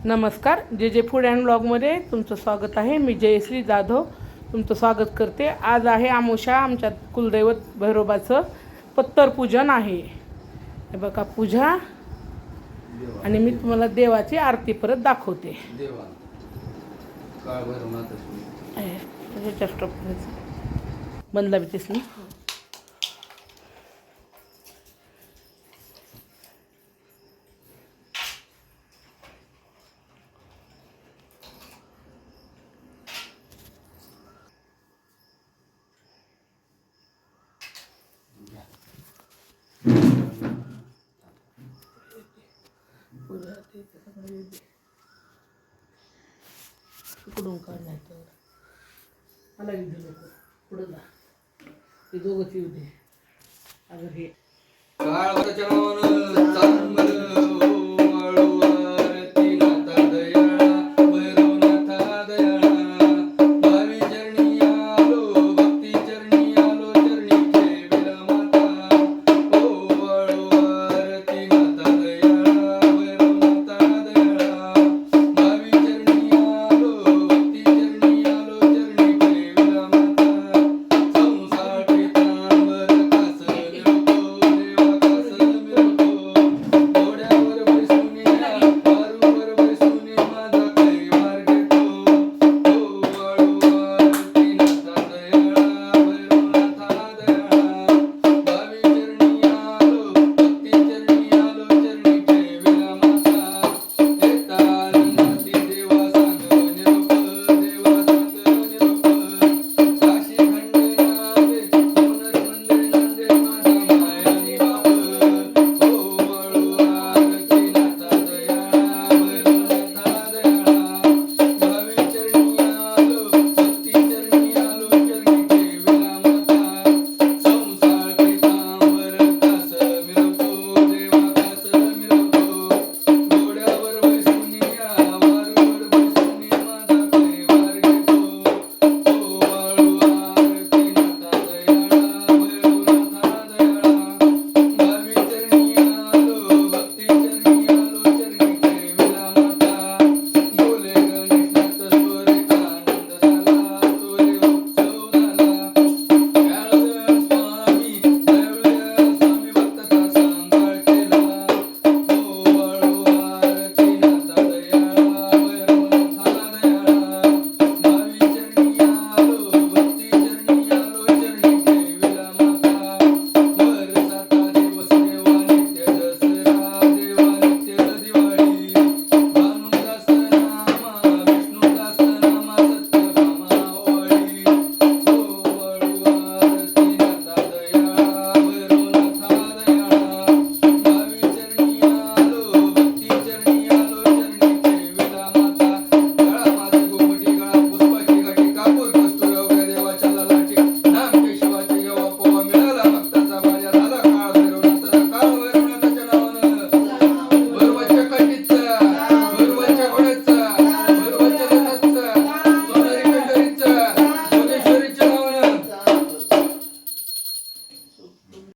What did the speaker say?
नमस्कार, जे जे फूड अँड ब्लॉगमध्ये तुमचं स्वागत आहे. मी जयश्री जाधव तुमचं स्वागत करते. आज आहे आमोशा. आमच्या कुलदैवत भैरोबाचं पत्तर पूजन आहे. हे बघा पूजा. आणि मी तुम्हाला देवाची आरती परत दाखवते. बंदला भीतीस ना. कुठून काढणार तर मला विधी नको पुढं जा. ते दोघंच येऊ दे. अगर हे काळ चांगलं